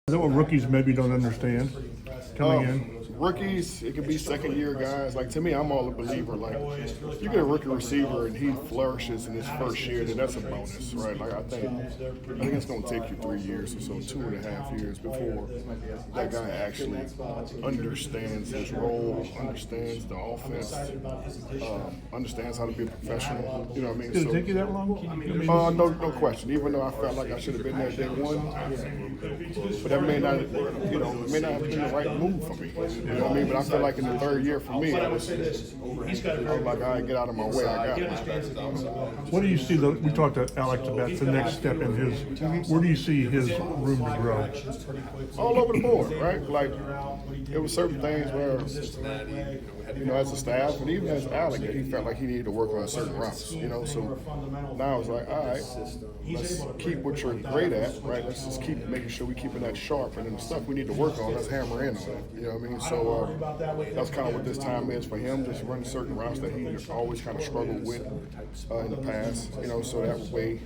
Is that what rookies maybe don't understand coming in? Rookies, it could be second-year guys. Like, to me, I'm all a believer. Like, you get a rookie receiver and he flourishes in his first year, then that's a bonus, right? Like, I think it's going to take you 3 years or so, 2.5 years before that guy actually understands his role, understands the offense, understands how to be a professional. You know what I mean? Did it take you that long? No question. Even though I felt like I should have been there day one, but that may not, it may not have been the right move for me. You know what I mean? But I feel like in the third year for me, I was like, all right, get out of my way. I got it. What do you see? We talked to Alec about the next step in his. Where do you see his room to grow? All over the board, right? Like, there were certain things where, as a staff, and even as Alec, he felt like he needed to work on certain routes, So now it's like, all right, let's keep what you're great at, right? Let's just keep making sure we're keeping that sharp, and then the stuff we need to work on, let's hammer in on it. You know what I mean? So that's kind of what this time is for him, just run certain routes that he always kind of struggled with in the past, so that way,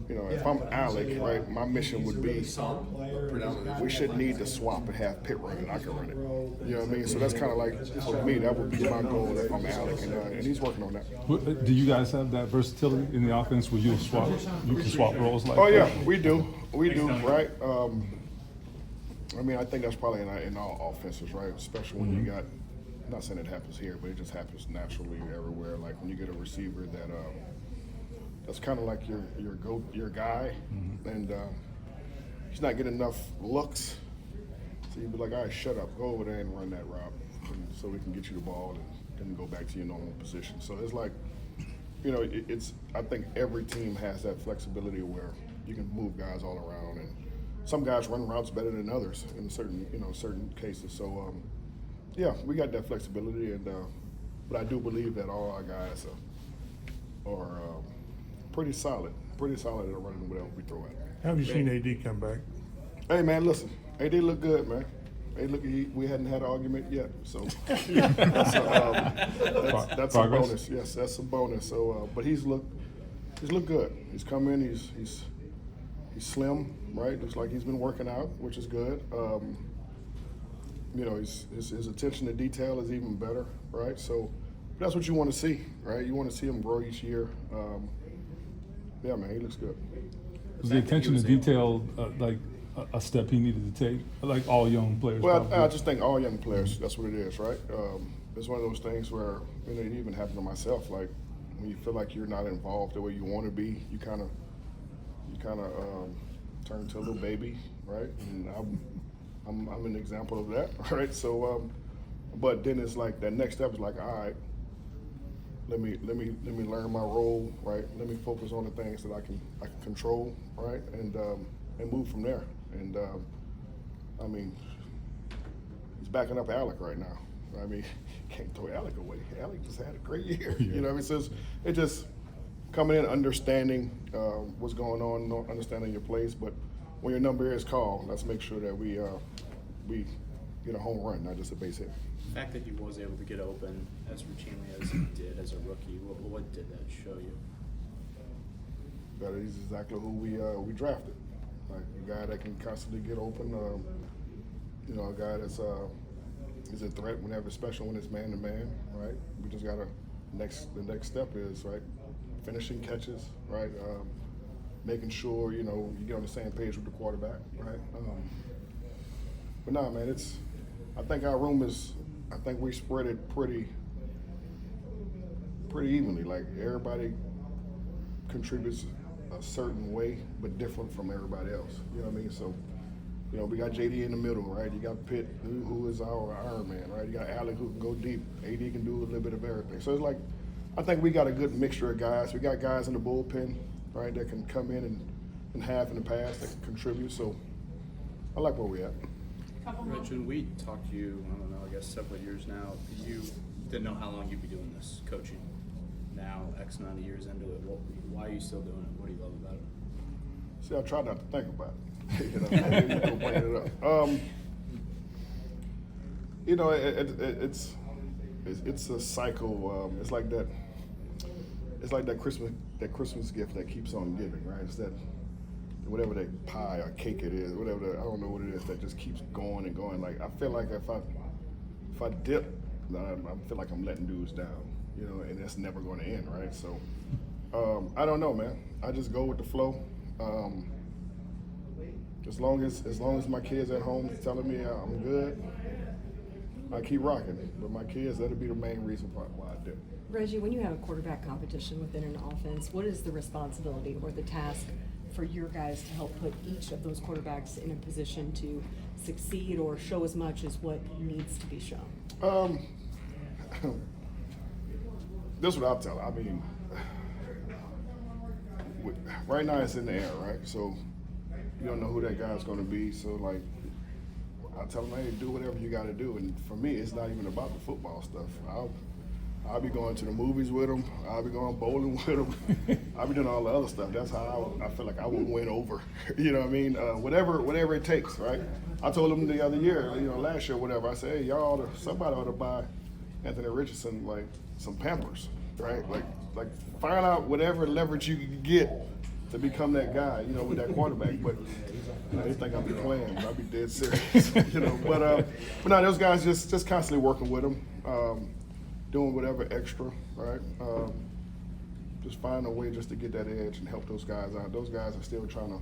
if I'm Alec, right, my mission would be we shouldn't need to swap and have Pitt run it. I can run it. You know what I mean? So that's kind of like, for me, that would be my goal if I'm Alec, and he's working on that. Do you guys have that versatility in the offense where you can swap roles like that? Oh, yeah, we do, right? I think that's probably in all offenses, right? Especially when you got, I'm not saying it happens here, but it just happens naturally everywhere. Like when you get a receiver that's kind of like your guy, and he's not getting enough looks. So you'd be like, all right, shut up, go over there and run that route, so we can get you the ball and then go back to your normal position. So it's like, I think every team has that flexibility where you can move guys all around, and some guys run routes better than others in certain cases. So yeah, we got that flexibility, and but I do believe that all our guys are pretty solid at running whatever we throw at. How have you seen AD come back? Hey man, listen, AD look good, man. Hey, look, we hadn't had an argument yet, so that's a bonus. Yes, that's a bonus. So, but he's looked good. He's come in. He's slim, right? Looks like he's been working out, which is good. His attention to detail is even better, right? So that's what you want to see, right? You want to see him grow each year. Yeah, man, he looks good. Was the attention to detail like a step he needed to take, like all young players? Well, I just think all young players, that's what it is, right? It's one of those things where, it even happened to myself, like when you feel like you're not involved the way you want to be, you kind of turn into a little baby, right? And I'm an example of that, right? So, but then it's like that next step is like, all right, let me learn my role, right? Let me focus on the things that I can control, right? And move from there. And he's backing up Alec right now. Can't throw Alec away. Alec just had a great year. Yeah. You know what I mean? So it just coming in, understanding what's going on, understanding your place. But when your number is called, let's make sure that we get a home run, not just a base hit. The fact that he was able to get open as routinely as he did as a rookie, what did that show you? That he's exactly who we drafted. Like a guy that can constantly get open. A guy that's is a threat whenever, especially when it's man to man, right? We just gotta the next step is right, finishing catches, right? Making sure you get on the same page with the quarterback, right? But nah, man, I think our room is. I think we spread it pretty evenly. Like everybody contributes a certain way, but different from everybody else. You know what I mean? So, we got JD in the middle, right? You got Pitt, who is our Iron Man, right? You got Alec, who can go deep. AD can do a little bit of everything. So it's like, I think we got a good mixture of guys. We got guys in the bullpen, right, that can come in and have in the past that can contribute. So I like where we're at. Rich, when we talked to you, I don't know, I guess several years now, you didn't know how long you'd be doing this coaching. Now, X amount of years into it, why are you still doing it? What do you love about it? See, I try not to think about it. I didn't go bring it up. It's a cycle. It's like that Christmas gift that keeps on giving, right? It's that whatever that pie or cake it is, I don't know what it is that just keeps going and going. Like I feel like if I dip, I feel like I'm letting dudes down, you know, and that's never going to end, right? So I don't know, man. I just go with the flow. As long as my kids at home telling me I'm good, I keep rocking. But my kids, that'll be the main reason why I dip. Reggie, when you have a quarterback competition within an offense, what is the responsibility or the task for your guys to help put each of those quarterbacks in a position to succeed or show as much as what needs to be shown? This is what I'll tell. I mean, right now it's in the air, right? So you don't know who that guy's going to be. So like, I tell them, hey, do whatever you got to do. And for me, it's not even about the football stuff. I'll be going to the movies with them. I'll be going bowling with them. I'll be doing all the other stuff. That's how I feel like I will win over. You know what I mean? Whatever it takes, right? I told them the other year, you know, last year, whatever. I said, hey, somebody ought to buy Anthony Richardson like some Pampers, right? Like find out whatever leverage you can get to become that guy, you know, with that quarterback. But you know, they think I'll be playing, but I'll be dead serious, you know. But no, those guys just constantly working with them. Doing whatever extra, right? Just find a way just to get that edge and help those guys out. Those guys are still trying to,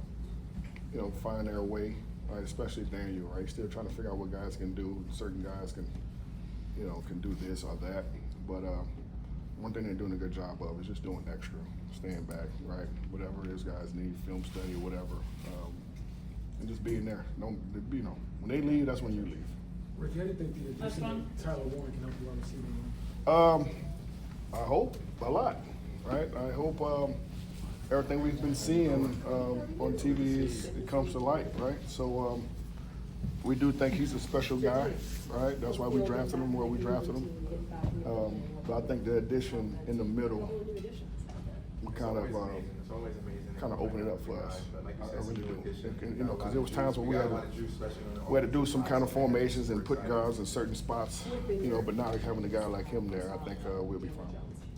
you know, find their way, right? Especially Daniel, right? Still trying to figure out what guys can do. Certain guys can, you know, can do this or that. But one thing they're doing a good job of is just doing extra, staying back, right? Whatever it is guys need, film study, whatever, and just being there. Don't, you know, when they leave, that's when you leave. Reggie, how do you think the addition of Tyler Warren can help you on the receiving line? I hope a lot, right? I hope everything we've been seeing on TV it comes to light, right? So we do think he's a special guy, right? That's why we drafted him where we drafted him. But I think the addition in the middle will kind of open it up for us. I really do. You know, because there was times when we had to do some kind of formations and put guards in certain spots, you know, but now having a guy like him there, I think we'll be fine.